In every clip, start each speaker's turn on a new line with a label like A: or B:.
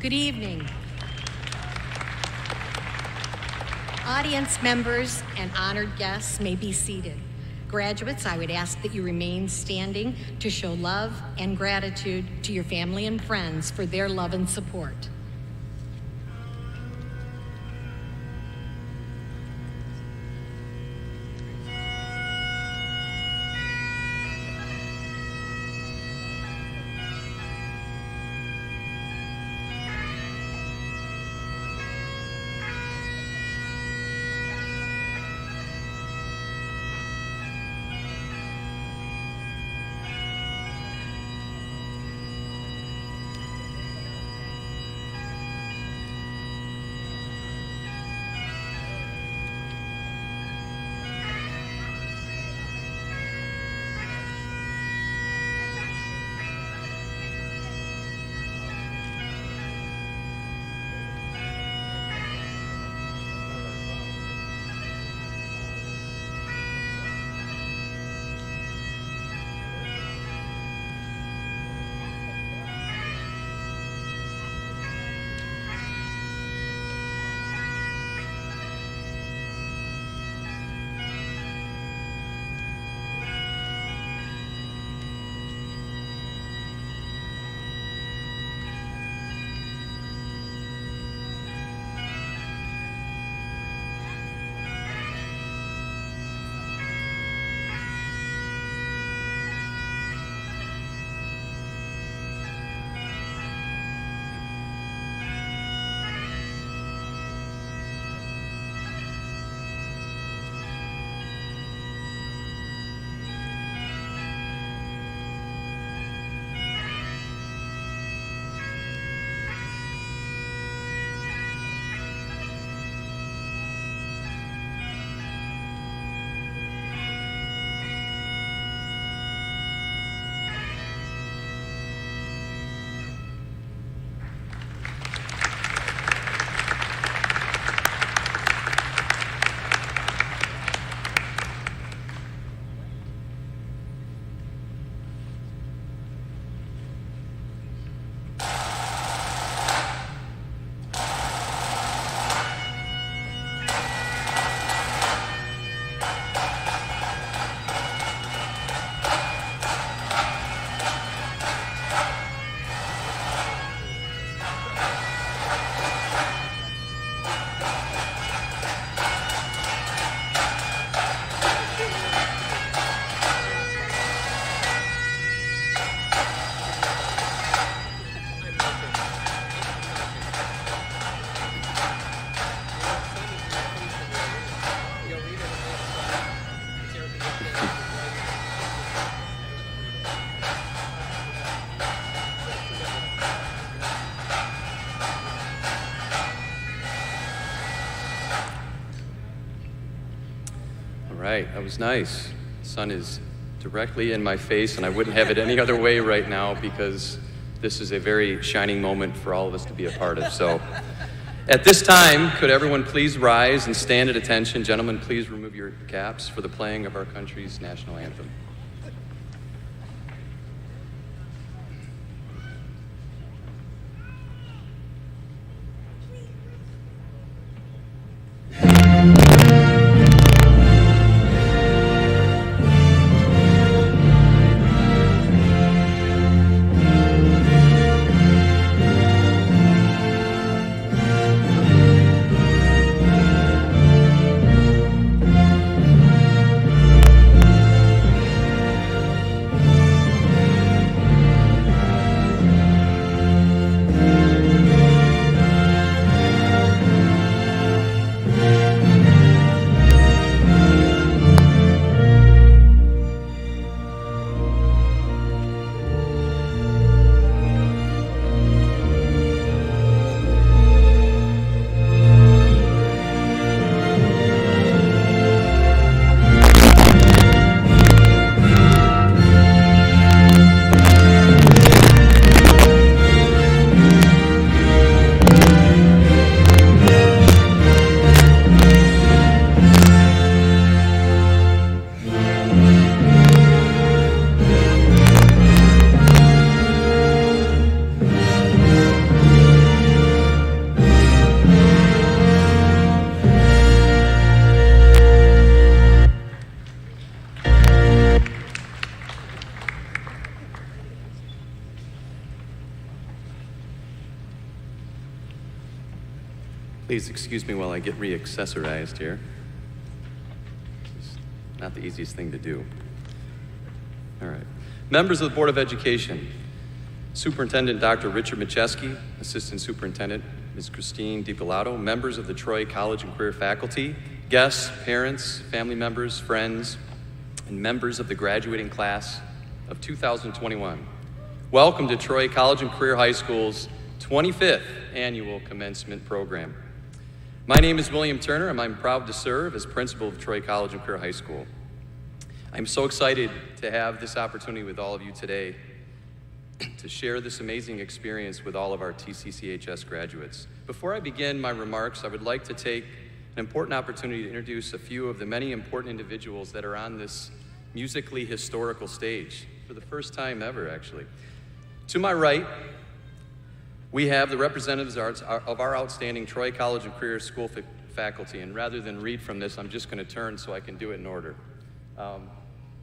A: Good evening. Audience members and honored guests may be seated. Graduates, I would ask that you remain standing to show love and gratitude to your family and friends for their love and support.
B: Right, that was nice. The sun is directly in my face, and I wouldn't have it any other way right now because this is a very shining moment for all of us to be a part of. So at this time, could everyone please rise and stand at attention? Gentlemen, please remove your caps for the playing of our country's national anthem. Please excuse me while I get re-accessorized here. It's not the easiest thing to do. All right. Members of the Board of Education, Superintendent Dr. Richard Macheski, Assistant Superintendent Ms. Christine DiPilato, members of the Troy College and Career faculty, guests, parents, family members, friends, and members of the graduating class of 2021. Welcome to Troy College and Career High School's 25th annual commencement program. My name is William Turner, and I'm proud to serve as principal of Troy College and Career High School. I'm so excited to have this opportunity with all of you today to share this amazing experience with all of our TCCHS graduates. Before I begin my remarks, I would like to take an important opportunity to introduce a few of the many important individuals that are on this musically historical stage for the first time ever, actually. To my right, we have the representatives of our outstanding Troy College and Career School faculty, and rather than read from this, I'm just going to turn so I can do it in order.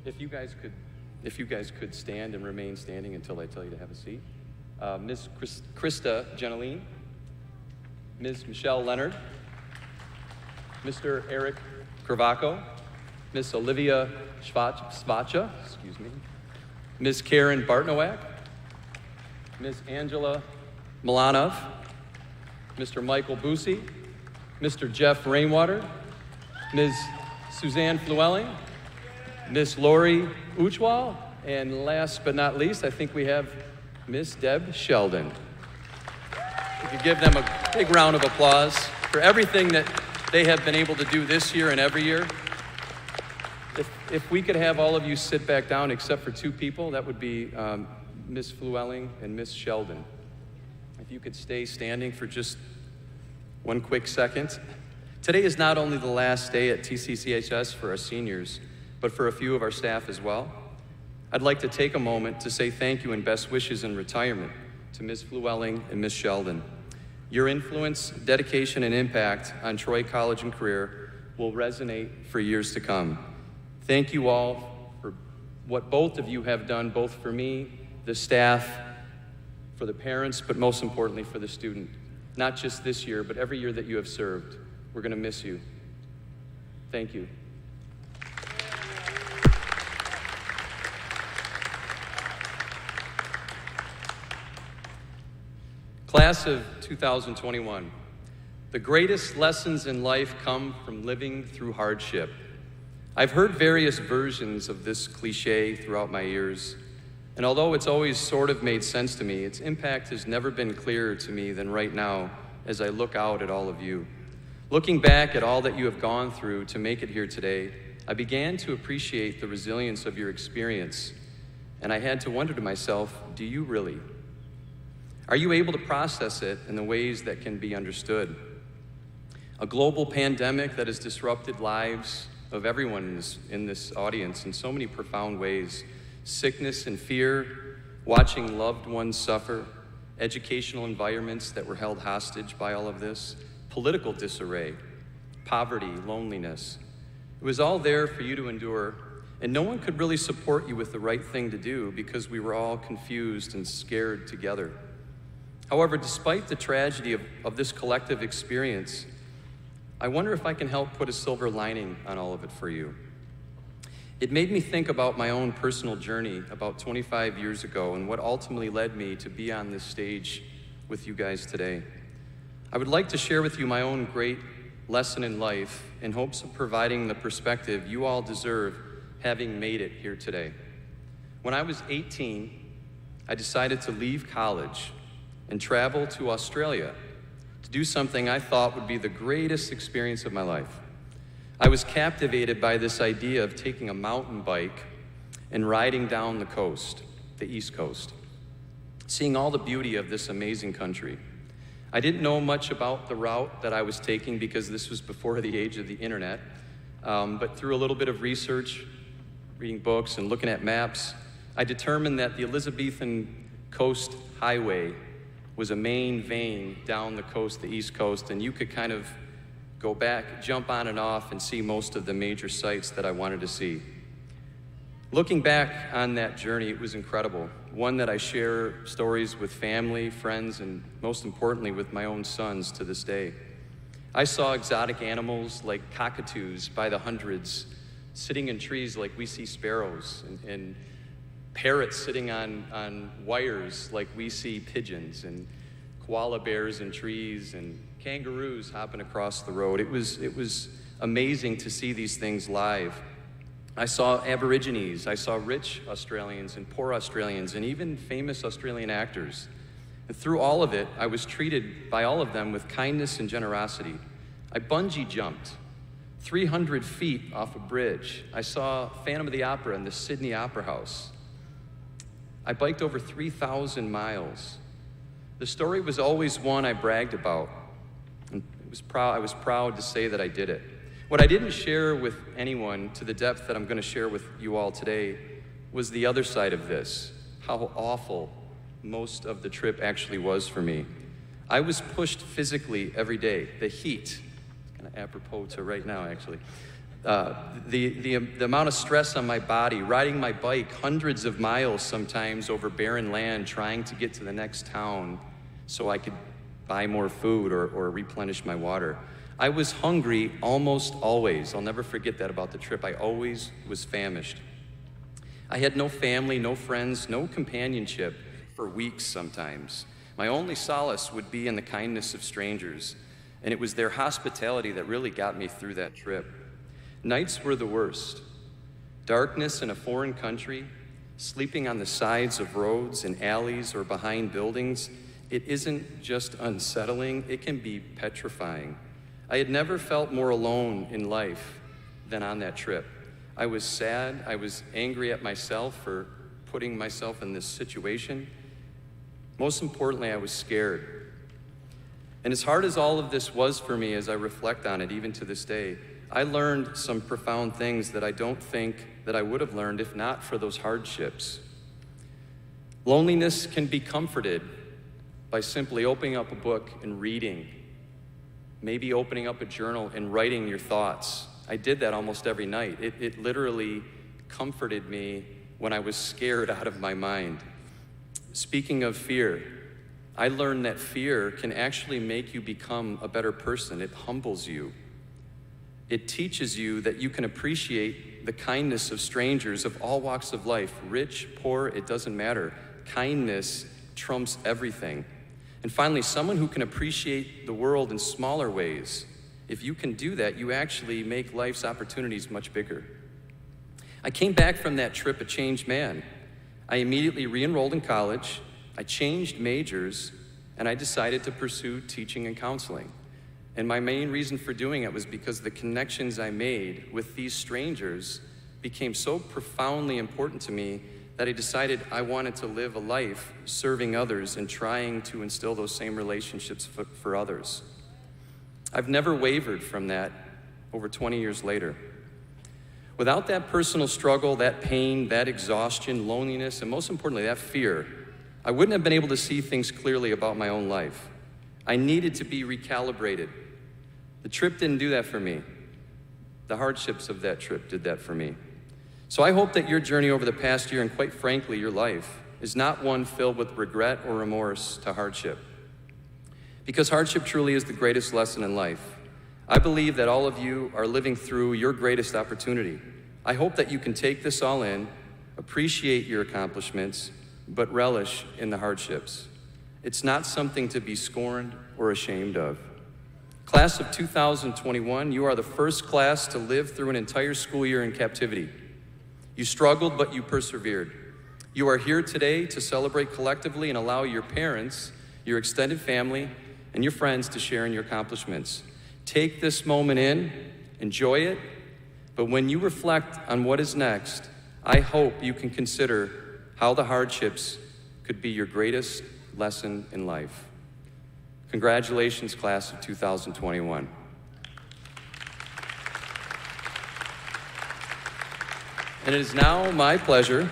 B: If you guys could stand and remain standing until I tell you to have a seat. Ms. Krista Geneline, Ms. Michelle Leonard, Mr. Eric Kravaco, Ms. Olivia Svacha, Ms. Karen Bartnowak, Ms. Angela Milanov, Mr. Michael Busey, Mr. Jeff Rainwater, Ms. Suzanne Flewelling, Ms. Lori Uchwal, and last but not least, I think we have Ms. Deb Sheldon. We could give them a big round of applause for everything that they have been able to do this year and every year. If we could have all of you sit back down except for two people, that would be Ms. Flewelling and Ms. Sheldon. If you could stay standing for just one quick second. Today is not only the last day at TCCHS for our seniors, but for a few of our staff as well. I'd like to take a moment to say thank you and best wishes in retirement to Ms. Flewelling and Ms. Sheldon. Your influence, dedication, and impact on Troy College and Career will resonate for years to come. Thank you all for what both of you have done, both for me, the staff, for the parents, but most importantly for the student. Not just this year, but every year that you have served. We're going to miss you. Thank you. Class of 2021, the greatest lessons in life come from living through hardship. I've heard various versions of this cliche throughout my years, and although it's always sort of made sense to me, its impact has never been clearer to me than right now as I look out at all of you. Looking back at all that you have gone through to make it here today, I began to appreciate the resilience of your experience, and I had to wonder to myself, do you really? Are you able to process it in the ways that can be understood? A global pandemic that has disrupted lives of everyone in this audience in so many profound ways. Sickness and fear, watching loved ones suffer, educational environments that were held hostage by all of this, political disarray, poverty, loneliness. It was all there for you to endure, and no one could really support you with the right thing to do because we were all confused and scared together. However, despite the tragedy of this collective experience, I wonder if I can help put a silver lining on all of it for you. It made me think about my own personal journey about 25 years ago and what ultimately led me to be on this stage with you guys today. I would like to share with you my own great lesson in life in hopes of providing the perspective you all deserve having made it here today. When I was 18, I decided to leave college and travel to Australia to do something I thought would be the greatest experience of my life. I was captivated by this idea of taking a mountain bike and riding down the coast, the East Coast, seeing all the beauty of this amazing country. I didn't know much about the route that I was taking because this was before the age of the internet, but through a little bit of research, reading books and looking at maps, I determined that the Elizabethan Coast Highway was a main vein down the coast, the East Coast, and you could kind of go back, jump on and off, and see most of the major sites that I wanted to see. Looking back on that journey, it was incredible. One that I share stories with family, friends, and most importantly with my own sons to this day. I saw exotic animals like cockatoos by the hundreds, sitting in trees like we see sparrows, and parrots sitting on wires like we see pigeons, and koala bears in trees, and kangaroos hopping across the road. It was amazing to see these things live. I saw Aborigines, I saw rich Australians and poor Australians, and even famous Australian actors. And through all of it, I was treated by all of them with kindness and generosity. I bungee jumped 300 feet off a bridge. I saw Phantom of the Opera in the Sydney Opera House. I biked over 3,000 miles. The story was always one I bragged about, and I was proud to say that I did it. What I didn't share with anyone to the depth that I'm going to share with you all today was the other side of this, how awful most of the trip actually was for me. I was pushed physically every day. The heat, kind of apropos to right now actually, the amount of stress on my body, riding my bike hundreds of miles sometimes over barren land, trying to get to the next town so I could buy more food or replenish my water. I was hungry almost always. I'll never forget that about the trip. I always was famished. I had no family, no friends, no companionship for weeks sometimes. My only solace would be in the kindness of strangers, and it was their hospitality that really got me through that trip. Nights were the worst. Darkness in a foreign country, sleeping on the sides of roads and alleys or behind buildings, it isn't just unsettling, it can be petrifying. I had never felt more alone in life than on that trip. I was sad, I was angry at myself for putting myself in this situation. Most importantly, I was scared. And as hard as all of this was for me as I reflect on it, even to this day, I learned some profound things that I don't think that I would have learned if not for those hardships. Loneliness can be comforted by simply opening up a book and reading, maybe opening up a journal and writing your thoughts. I did that almost every night. It literally comforted me when I was scared out of my mind. Speaking of fear, I learned that fear can actually make you become a better person. It humbles you. It teaches you that you can appreciate the kindness of strangers of all walks of life, rich, poor, it doesn't matter. Kindness trumps everything. And finally, someone who can appreciate the world in smaller ways. If you can do that, you actually make life's opportunities much bigger. I came back from that trip a changed man. I immediately re-enrolled in college, I changed majors, and I decided to pursue teaching and counseling. And my main reason for doing it was because the connections I made with these strangers became so profoundly important to me that I decided I wanted to live a life serving others and trying to instill those same relationships for others. I've never wavered from that over 20 years later. Without that personal struggle, that pain, that exhaustion, loneliness, and most importantly, that fear, I wouldn't have been able to see things clearly about my own life. I needed to be recalibrated. The trip didn't do that for me. The hardships of that trip did that for me. So I hope that your journey over the past year, and quite frankly, your life, is not one filled with regret or remorse to hardship. Because hardship truly is the greatest lesson in life. I believe that all of you are living through your greatest opportunity. I hope that you can take this all in, appreciate your accomplishments, but relish in the hardships. It's not something to be scorned or ashamed of. Class of 2021, you are the first class to live through an entire school year in captivity. You struggled, but you persevered. You are here today to celebrate collectively and allow your parents, your extended family, and your friends to share in your accomplishments. Take this moment in, enjoy it, but when you reflect on what is next, I hope you can consider how the hardships could be your greatest lesson in life. Congratulations, class of 2021. And it is now my pleasure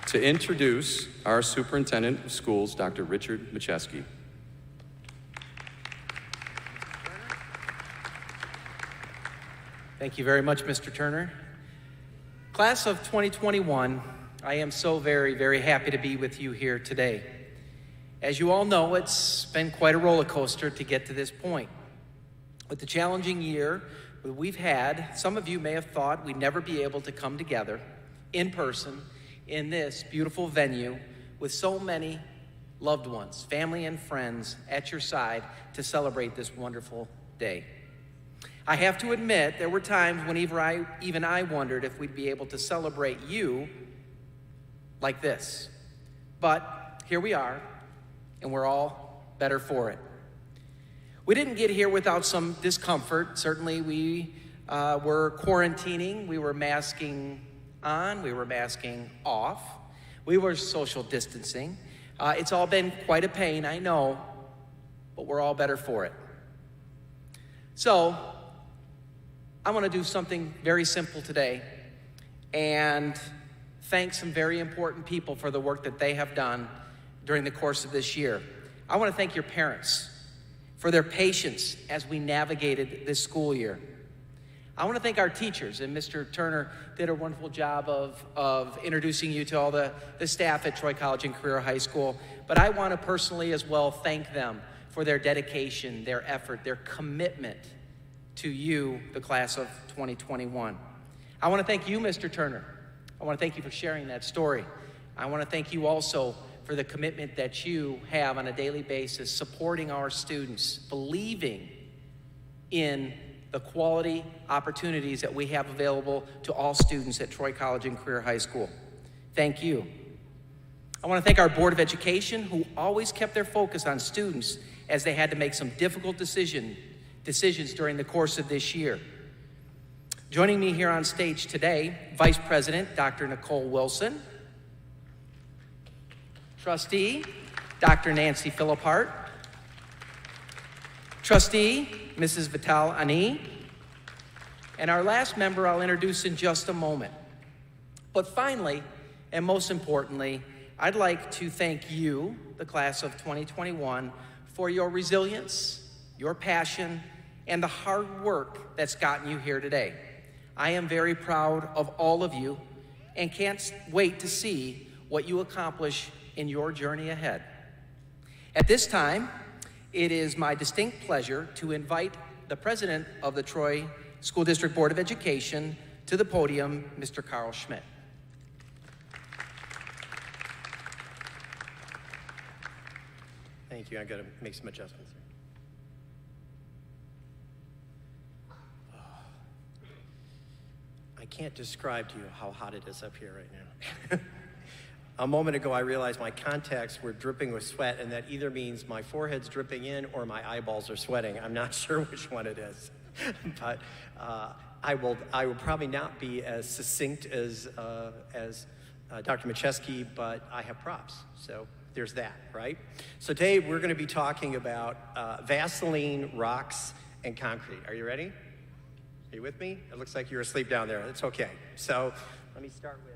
B: to introduce our Superintendent of Schools, Dr. Richard Macheski.
C: Thank you very much, Mr. Turner. Class of 2021, I am so very, very happy to be with you here today. As you all know, it's been quite a roller coaster to get to this point. With the challenging year that we've had, some of you may have thought we'd never be able to come together in person in this beautiful venue with so many loved ones, family and friends at your side to celebrate this wonderful day. I have to admit, there were times when even I wondered if we'd be able to celebrate you like this. But here we are, and we're all better for it. We didn't get here without some discomfort. Certainly we were quarantining, we were masking on, we were masking off, we were social distancing. It's all been quite a pain, I know, but we're all better for it. So, I want to do something very simple today and thank some very important people for the work that they have done during the course of this year. I want to thank your parents for their patience as we navigated this school year. I want to thank our teachers, and Mr. Turner did a wonderful job of introducing you to all the staff at Troy College and Career High School. But I want to personally as well thank them for their dedication, their effort, their commitment to you, the class of 2021. I want to thank you, Mr. Turner. I want to thank you for sharing that story. I want to thank you also for the commitment that you have on a daily basis, supporting our students, believing in the quality opportunities that we have available to all students at Troy College and Career High School. Thank you. I want to thank our Board of Education, who always kept their focus on students as they had to make some difficult decisions during the course of this year. Joining me here on stage today, Vice President Dr. Nicole Wilson, Trustee Dr. Nancy Philippart, Trustee Mrs. Vital Ani, and our last member I'll introduce in just a moment. But finally, and most importantly, I'd like to thank you, the class of 2021, for your resilience, your passion, and the hard work that's gotten you here today. I am very proud of all of you and can't wait to see what you accomplish in your journey ahead. At this time, it is my distinct pleasure to invite the President of the Troy School District Board of Education to the podium, Mr. Carl Schmidt.
D: Thank you. I've got to make some adjustments here. I can't describe to you how hot it is up here right now. A moment ago, I realized my contacts were dripping with sweat, and that either means my forehead's dripping in or my eyeballs are sweating. I'm not sure which one it is. But I will probably not be as succinct as Dr. Macheski, but I have props. So there's that, right? So today we're going to be talking about Vaseline, rocks, and concrete. Are you ready? Are you with me? It looks like you're asleep down there. It's okay. So let me start with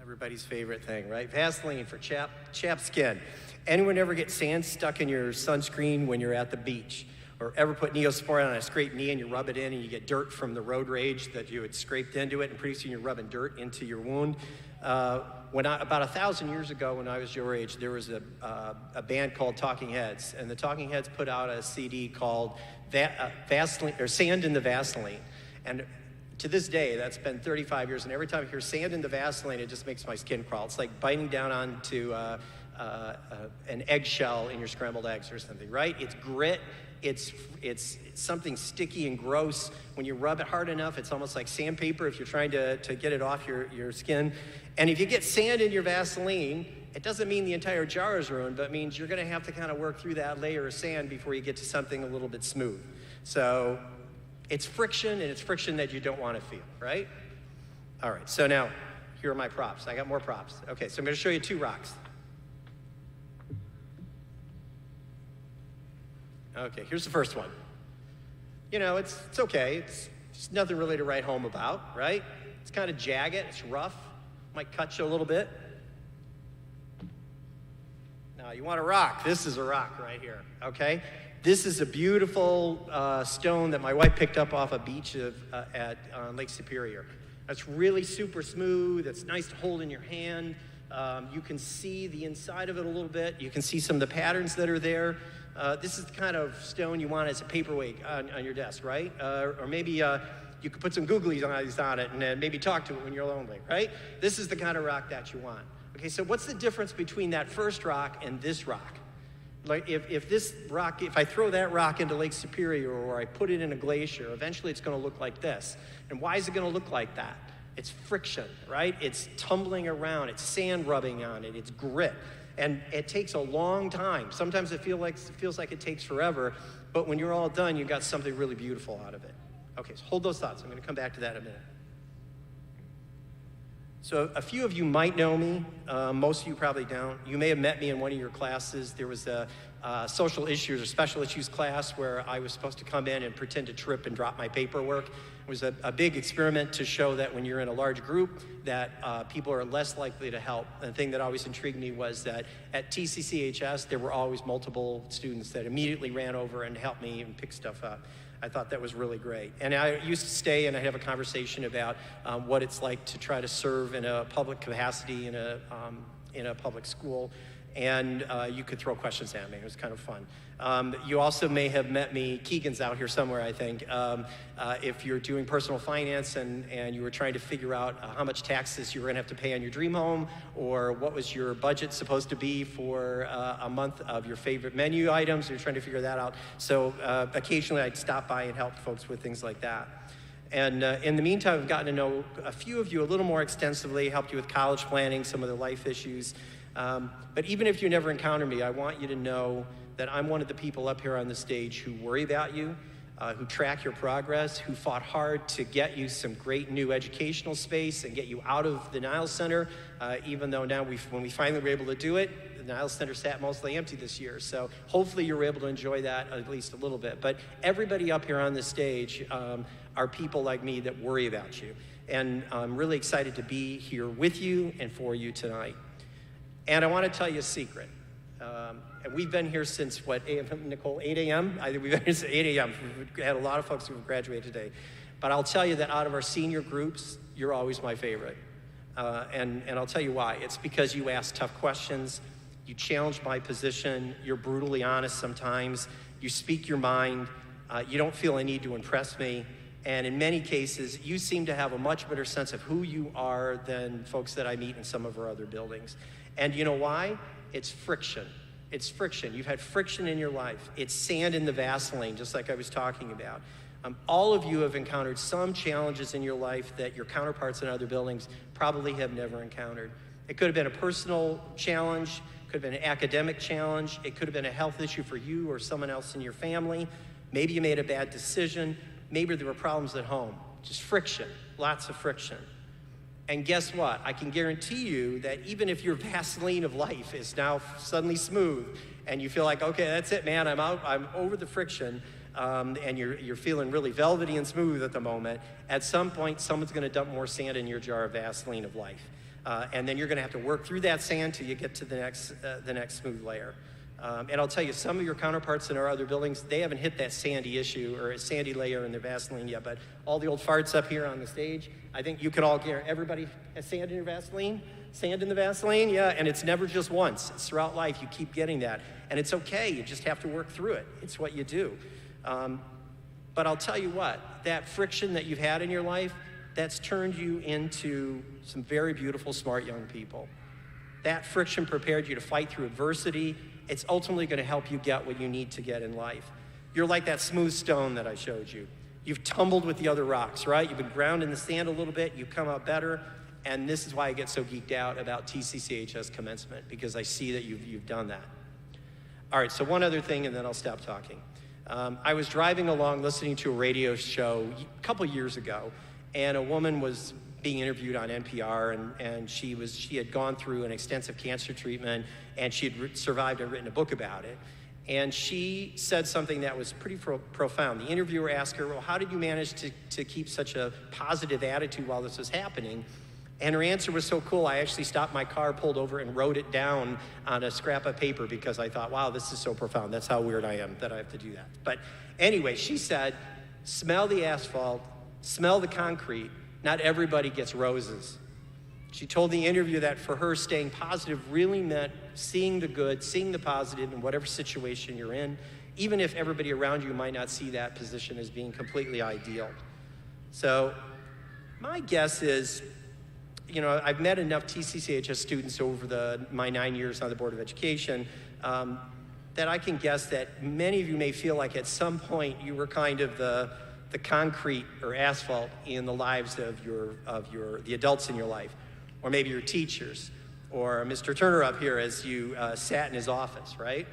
D: everybody's favorite thing, right? Vaseline for chapped skin. Anyone ever get sand stuck in your sunscreen when you're at the beach? Or ever put Neosporin on a scraped knee and you rub it in and you get dirt from the road rage that you had scraped into it, and pretty soon you're rubbing dirt into your wound? About 1,000 years ago, when I was your age, there was a band called Talking Heads, and the Talking Heads put out a CD called Vaseline, or Sand in the Vaseline. And to this day, that's been 35 years, and every time I hear sand in the Vaseline, it just makes my skin crawl. It's like biting down onto an eggshell in your scrambled eggs or something, right? It's grit. It's something sticky and gross. When you rub it hard enough, it's almost like sandpaper if you're trying to get it off your skin. And if you get sand in your Vaseline, it doesn't mean the entire jar is ruined, but it means you're going to have to kind of work through that layer of sand before you get to something a little bit smooth. So it's friction, and it's friction that you don't want to feel, right? All right, so now here are my props. I got more props. Okay, so I'm going to show you two rocks. Okay, here's the first one. You know, it's okay. It's just nothing really to write home about, right? It's kind of jagged. It's rough. Might cut you a little bit. Now, you want a rock. This is a rock right here, okay? This is a beautiful stone that my wife picked up off a beach at Lake Superior. That's really super smooth. It's nice to hold in your hand. You can see the inside of it a little bit. You can see some of the patterns that are there. This is the kind of stone you want as a paperweight on your desk, right? Or maybe you could put some googly eyes on it and then maybe talk to it when you're lonely, right? This is the kind of rock that you want. Okay, so what's the difference between that first rock and this rock? Like if this rock, if I throw that rock into Lake Superior or I put it in a glacier, eventually it's going to look like this. And why is it going to look like that? It's friction, right? It's tumbling around, it's sand rubbing on it, it's grit. And it takes a long time. Sometimes it feels like it takes forever, but when you're all done, you got something really beautiful out of it. Okay, so hold those thoughts. I'm going to come back to that in a minute. So a few of you might know me. Most of you probably don't. You may have met me in one of your classes. There was a social issues or special issues class where I was supposed to come in and pretend to trip and drop my paperwork. It was a big experiment to show that when you're in a large group that people are less likely to help. And the thing that always intrigued me was that at TCCHS, there were always multiple students that immediately ran over and helped me and pick stuff up. I thought that was really great. And I used to stay and I'd have a conversation about what it's like to try to serve in a public capacity in a public school. And you could throw questions at me. It was kind of fun. You also may have met me. Keegan's out here somewhere, I think. If you're doing personal finance and you were trying to figure out how much taxes you were going to have to pay on your dream home, or what was your budget supposed to be for a month of your favorite menu items, you're trying to figure that out. So occasionally I'd stop by and help folks with things like that. And in the meantime, I've gotten to know a few of you a little more extensively, helped you with college planning, some of the life issues. But even if you never encounter me, I want you to know that I'm one of the people up here on the stage who worry about you, who track your progress, who fought hard to get you some great new educational space and get you out of the Niles Center, even though now when we finally were able to do it, the Niles Center sat mostly empty this year. So hopefully you were able to enjoy that at least a little bit. But everybody up here on the stage are people like me that worry about you. And I'm really excited to be here with you and for you tonight. And I want to tell you a secret. And we've been here since, what, Nicole, 8 a.m.? I think we've been here since 8 a.m. We've had a lot of folks who have graduated today. But I'll tell you that out of our senior groups, you're always my favorite. And I'll tell you why. It's because you ask tough questions, you challenge my position, you're brutally honest sometimes, you speak your mind, you don't feel a need to impress me, and in many cases, you seem to have a much better sense of who you are than folks that I meet in some of our other buildings. And you know why? It's friction. It's friction. You've had friction in your life. It's sand in the Vaseline, just like I was talking about. All of you have encountered some challenges in your life that your counterparts in other buildings probably have never encountered. It could have been a personal challenge, could have been an academic challenge, it could have been a health issue for you or someone else in your family. Maybe you made a bad decision, maybe there were problems at home. Just friction, lots of friction. And guess what? I can guarantee you that even if your Vaseline of life is now suddenly smooth and you feel like, okay, that's it, man, I'm out, I'm over the friction, and you're feeling really velvety and smooth at the moment, at some point, someone's gonna dump more sand in your jar of Vaseline of life. And then you're gonna have to work through that sand till you get to the next smooth layer. And I'll tell you, some of your counterparts in our other buildings, they haven't hit that sandy issue or a sandy layer in their Vaseline yet, but all the old farts up here on the stage, I think you could all guarantee, everybody has sand in your Vaseline? Sand in the Vaseline? Yeah, and it's never just once. It's throughout life, you keep getting that. And it's okay, you just have to work through it. It's what you do. But I'll tell you what, that friction that you've had in your life, that's turned you into some very beautiful, smart young people. That friction prepared you to fight through adversity. It's ultimately going to help you get what you need to get in life. You're like that smooth stone that I showed you. You've tumbled with the other rocks, right? You've been ground in the sand a little bit, you come out better, and this is why I get so geeked out about TCCHS commencement, because I see that you've done that. All right, so one other thing, and then I'll stop talking. I was driving along listening to a radio show a couple years ago, and a woman was being interviewed on NPR, and she had gone through an extensive cancer treatment, and she had survived and written a book about it. And she said something that was pretty profound. The interviewer asked her, well, how did you manage to keep such a positive attitude while this was happening? And her answer was so cool, I actually stopped my car, pulled over, and wrote it down on a scrap of paper because I thought, wow, this is so profound. That's how weird I am that I have to do that. But anyway, she said, smell the asphalt, smell the concrete. Not everybody gets roses. She told the interview that for her, staying positive really meant seeing the good, seeing the positive in whatever situation you're in, even if everybody around you might not see that position as being completely ideal. So my guess is, you know, I've met enough TCCHS students over my 9 years on the Board of Education that I can guess that many of you may feel like at some point you were kind of the concrete or asphalt in the lives of the adults in your life, or maybe your teachers, or Mr. Turner up here as you sat in his office, right?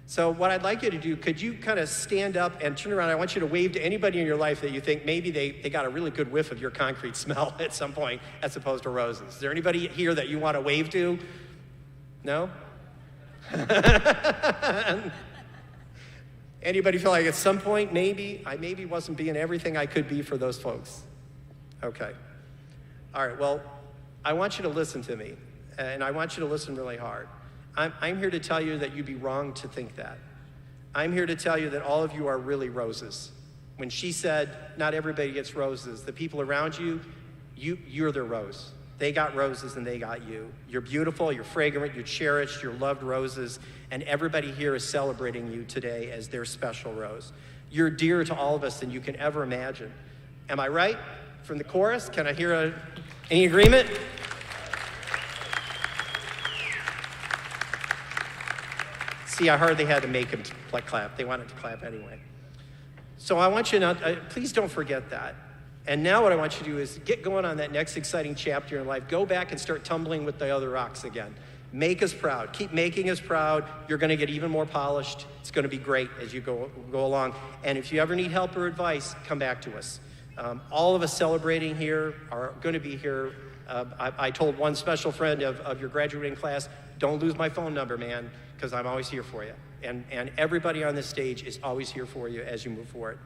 D: So what I'd like you to do, could you kind of stand up and turn around? I want you to wave to anybody in your life that you think maybe they got a really good whiff of your concrete smell at some point as opposed to roses. Is there anybody here that you want to wave to? No? Anybody feel like at some point I maybe wasn't being everything I could be for those folks? Okay. All right, well, I want you to listen to me, and I want you to listen really hard. I'm here to tell you that you'd be wrong to think that. I'm here to tell you that all of you are really roses. When she said, not everybody gets roses, the people around you, you're their rose. They got roses and they got you. You're beautiful, you're fragrant, you're cherished, you're loved roses, and everybody here is celebrating you today as their special rose. You're dearer to all of us than you can ever imagine. Am I right? From the chorus, can I hear any agreement? See, I hardly had to make them clap. They wanted to clap anyway. So I want you to, please don't forget that. And now what I want you to do is get going on that next exciting chapter in life. Go back and start tumbling with the other rocks again. Make us proud. Keep making us proud. You're going to get even more polished. It's going to be great as you go along. And if you ever need help or advice, come back to us. All of us celebrating here are going to be here. I told one special friend of your graduating class, don't lose my phone number, man, because I'm always here for you. And everybody on this stage is always here for you as you move forward.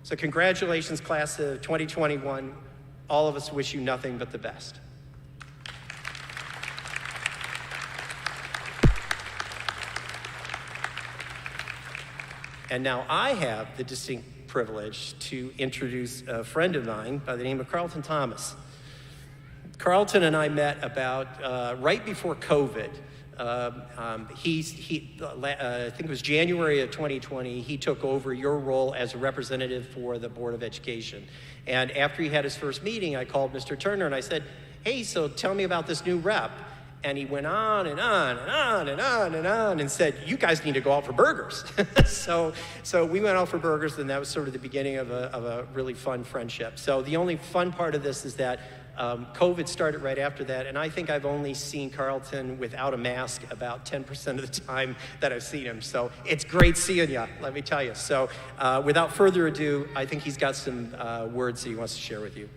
D: So congratulations, class of 2021. All of us wish you nothing but the best. And now I have the distinct privilege to introduce a friend of mine by the name of Carlton Thomas. Carlton and I met about right before COVID. I think it was January of 2020, he took over your role as a representative for the Board of Education. And after he had his first meeting, I called Mr. Turner and I said, hey, so tell me about this new rep. And he went on and on and on and on and on and said, you guys need to go out for burgers. So we went out for burgers, and that was sort of the beginning of a really fun friendship. So the only fun part of this is that COVID started right after that, and I think I've only seen Carlton without a mask about 10% of the time that I've seen him. So it's great seeing you, let me tell you. So without further ado, I think he's got some words that he wants to share with you.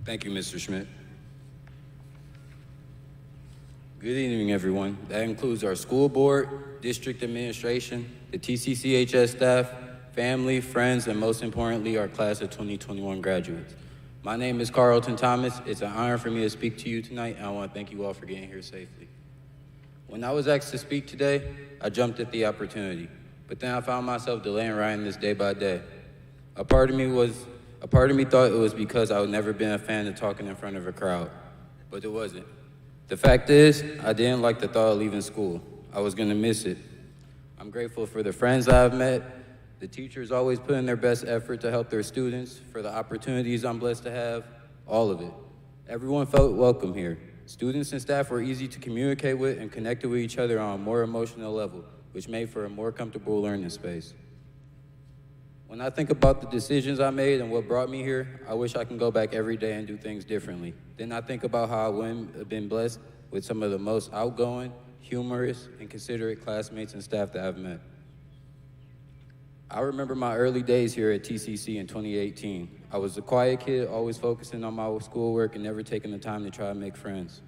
E: Thank you, Mr. Schmidt. Good evening, everyone. That includes our school board, district administration, the TCCHS staff, family, friends, and most importantly, our class of 2021 graduates. My name is Carlton Thomas. It's an honor for me to speak to you tonight, and I want to thank you all for getting here safely. When I was asked to speak today, I jumped at the opportunity, but then I found myself delaying writing this day by day. A part of me thought it was because I had never been a fan of talking in front of a crowd, but it wasn't. The fact is, I didn't like the thought of leaving school. I was gonna miss it. I'm grateful for the friends I've met, the teachers always put in their best effort to help their students, for the opportunities I'm blessed to have, all of it. Everyone felt welcome here. Students and staff were easy to communicate with and connected with each other on a more emotional level, which made for a more comfortable learning space. When I think about the decisions I made and what brought me here, I wish I can go back every day and do things differently. Then I think about how I wouldn't have been blessed with some of the most outgoing, humorous, and considerate classmates and staff that I've met. I remember my early days here at TCC in 2018. I was a quiet kid, always focusing on my schoolwork and never taking the time to try to make friends.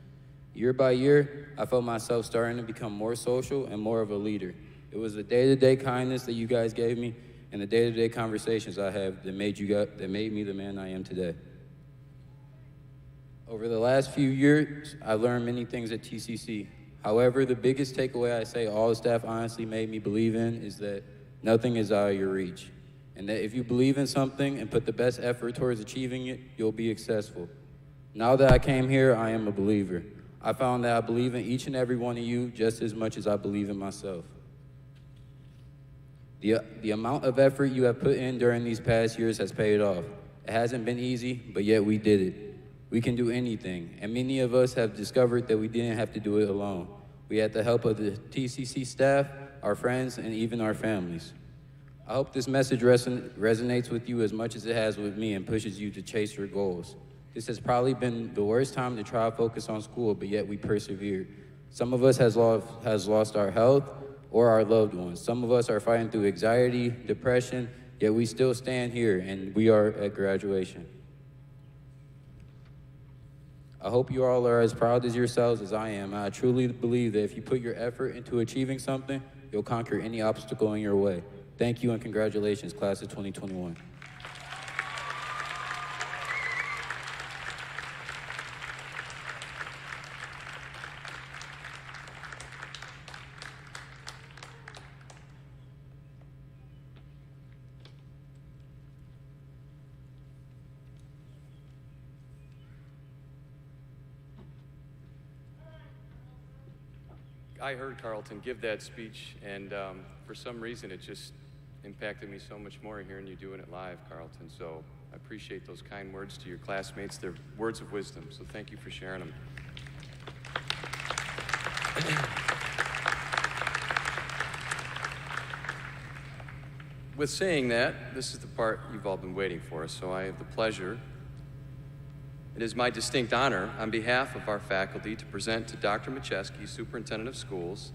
E: Year by year, I felt myself starting to become more social and more of a leader. It was the day-to-day kindness that you guys gave me and the day-to-day conversations I have that made me the man I am today. Over the last few years, I've learned many things at TCC. However, the biggest takeaway I say all the staff honestly made me believe in is that nothing is out of your reach, and that if you believe in something and put the best effort towards achieving it, you'll be successful. Now that I came here, I am a believer. I found that I believe in each and every one of you just as much as I believe in myself. The amount of effort you have put in during these past years has paid off. It hasn't been easy, but yet we did it. We can do anything, and many of us have discovered that we didn't have to do it alone. We had the help of the TCC staff, our friends, and even our families. I hope this message resonates with you as much as it has with me and pushes you to chase your goals. This has probably been the worst time to try to focus on school, but yet we persevered. Some of us has lost our health or our loved ones. Some of us are fighting through anxiety, depression, yet we still stand here and we are at graduation. I hope you all are as proud as yourselves as I am. I truly believe that if you put your effort into achieving something, you'll conquer any obstacle in your way. Thank you and congratulations, class of 2021.
B: I heard Carlton give that speech, and for some reason it just impacted me so much more hearing you doing it live, Carlton. So I appreciate those kind words to your classmates. They're words of wisdom, so thank you for sharing them. With saying that, this is the part you've all been waiting for, so I have the pleasure. It is my distinct honor, on behalf of our faculty, to present to Dr. Macheski, Superintendent of Schools,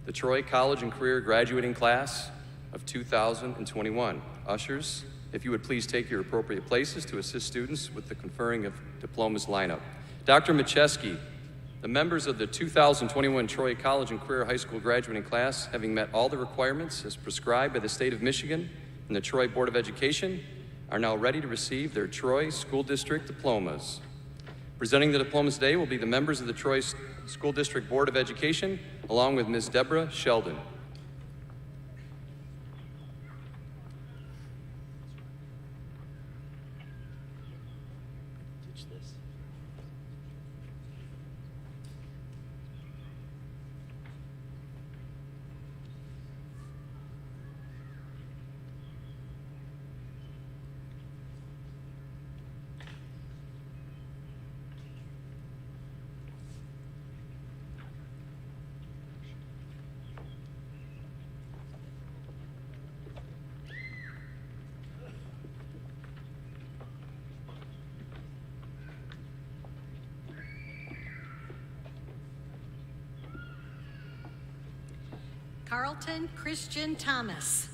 B: the Troy College and Career Graduating Class of 2021. Ushers, if you would please take your appropriate places to assist students with the conferring of diplomas lineup. Dr. Macheski, the members of the 2021 Troy College and Career High School graduating class, having met all the requirements as prescribed by the state of Michigan and the Troy Board of Education, are now ready to receive their Troy School District diplomas. Presenting the diplomas today will be the members of the Troy School District Board of Education, along with Ms. Deborah Sheldon.
A: Carlton Christian Thomas.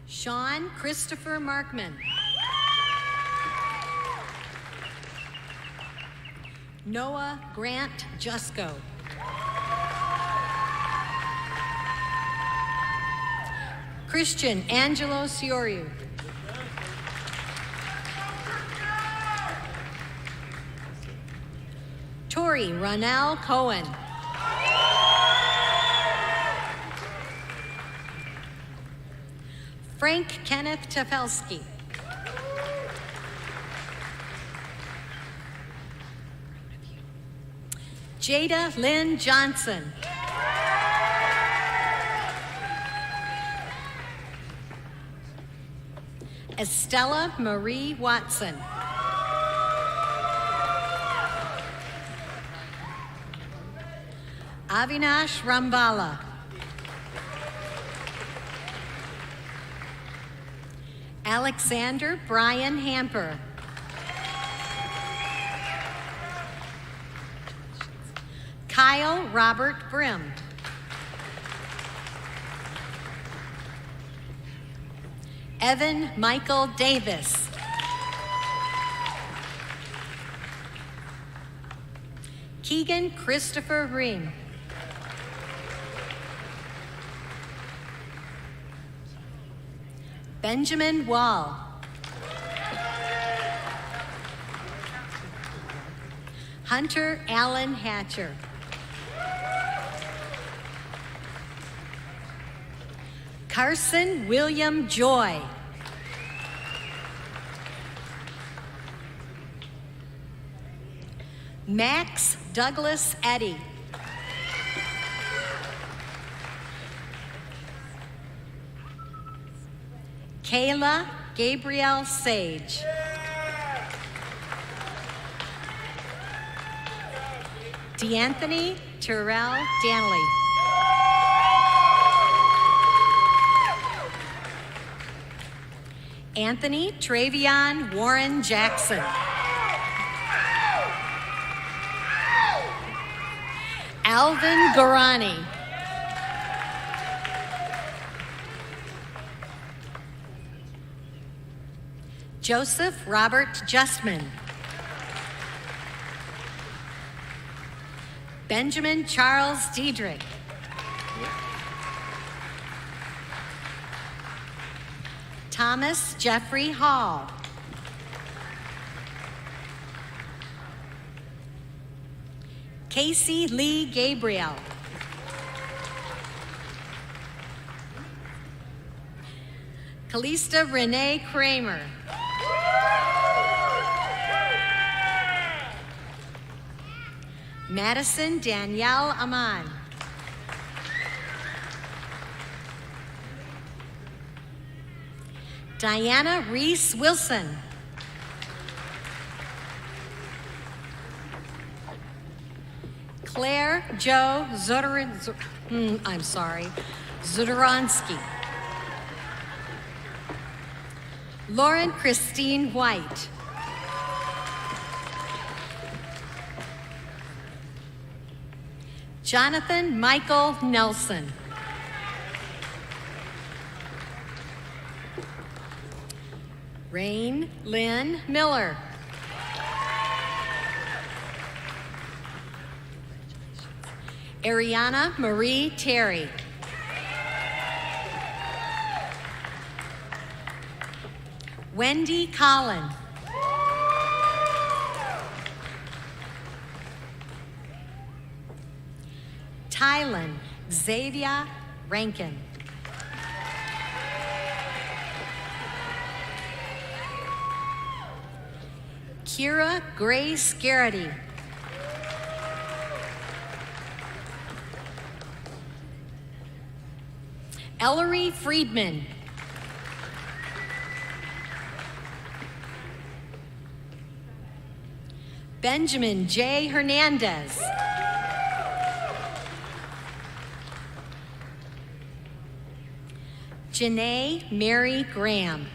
A: Sean Christopher Markman. Noah Grant Jusko. Christian Angelo Cioriu. Tori Ronell Cohen. Frank Kenneth Tefelsky. Jada Lynn Johnson. Estella Marie Watson. Avinash Rambala. Alexander Brian Hamper. Kyle Robert Brim. Evan Michael Davis. Keegan Christopher Ring. Benjamin Wall. Hunter Allen Hatcher. Carson William Joy. Max Douglas Eddy. Kayla Gabrielle Sage. DeAnthony Terrell Danley. Anthony Travion Warren Jackson. Alvin Gorani. Joseph Robert Justman. Benjamin Charles Diedrich. Thomas Jeffrey Hall. Casey Lee Gabriel. Calista Renee Kramer. Madison Danielle Aman. Diana Reese Wilson. Claire Jo Zudoronsky. Lauren Christine White. Jonathan Michael Nelson. Rain Lynn Miller. Ariana Marie Terry. Wendy Collin. Tylen Xavier Rankin. Kira Grace Garrity. Ellery Friedman. Benjamin J. Hernandez. Janae Mary Graham.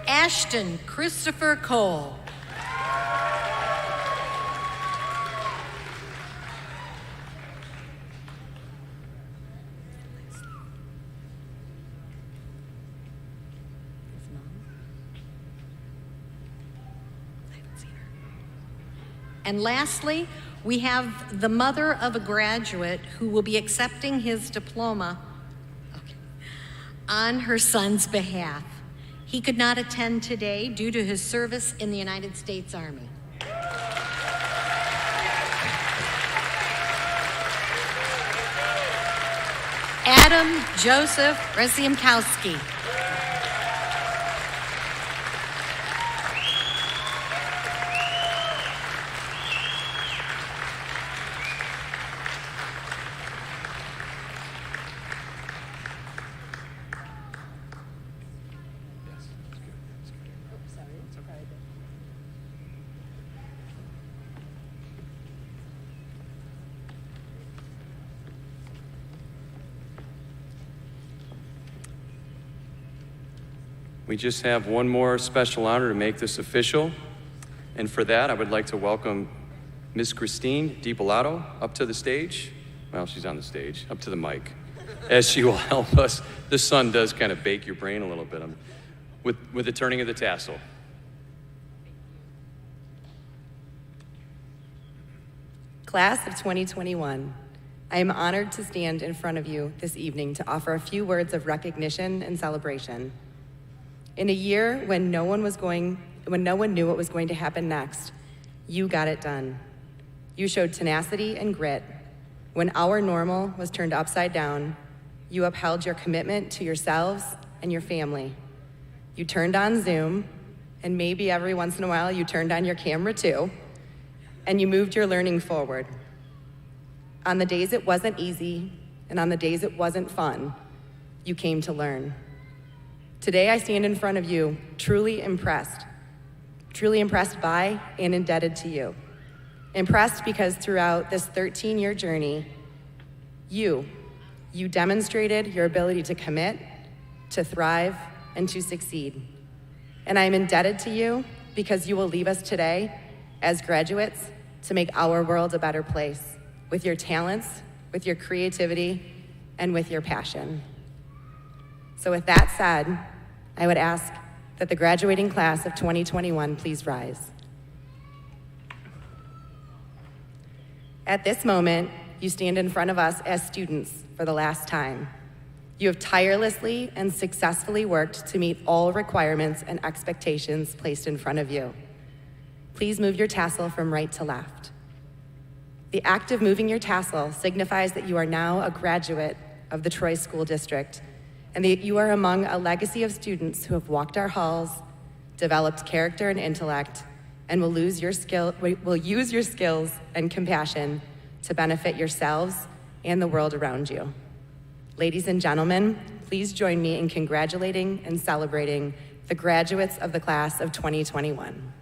A: Ashton Christopher Cole. And lastly, we have the mother of a graduate who will be accepting his diploma on her son's behalf. He could not attend today due to his service in the United States Army. Adam Joseph Resiemkowski.
B: We just have one more special honor to make this official. And for that, I would like to welcome Ms. Christine DiPilato up to the stage. Well, she's on the stage, up to the mic, as she will help us. The sun does kind of bake your brain a little bit with the turning of the tassel.
F: Class of 2021, I am honored to stand in front of you this evening to offer a few words of recognition and celebration. In a year when no one knew what was going to happen next, you got it done. You showed tenacity and grit. When our normal was turned upside down, you upheld your commitment to yourselves and your family. You turned on Zoom, and maybe every once in a while you turned on your camera too, and you moved your learning forward. On the days it wasn't easy, and on the days it wasn't fun, you came to learn. Today I stand in front of you truly impressed by and indebted to you. Impressed because throughout this 13-year journey, you demonstrated your ability to commit, to thrive, and to succeed. And I am indebted to you because you will leave us today as graduates to make our world a better place with your talents, with your creativity, and with your passion. So with that said, I would ask that the graduating class of 2021 please rise. At this moment, you stand in front of us as students for the last time. You have tirelessly and successfully worked to meet all requirements and expectations placed in front of you. Please move your tassel from right to left. The act of moving your tassel signifies that you are now a graduate of the Troy School District and that you are among a legacy of students who have walked our halls, developed character and intellect, and will use your skills and compassion to benefit yourselves and the world around you. Ladies and gentlemen, please join me in congratulating and celebrating the graduates of the class of 2021.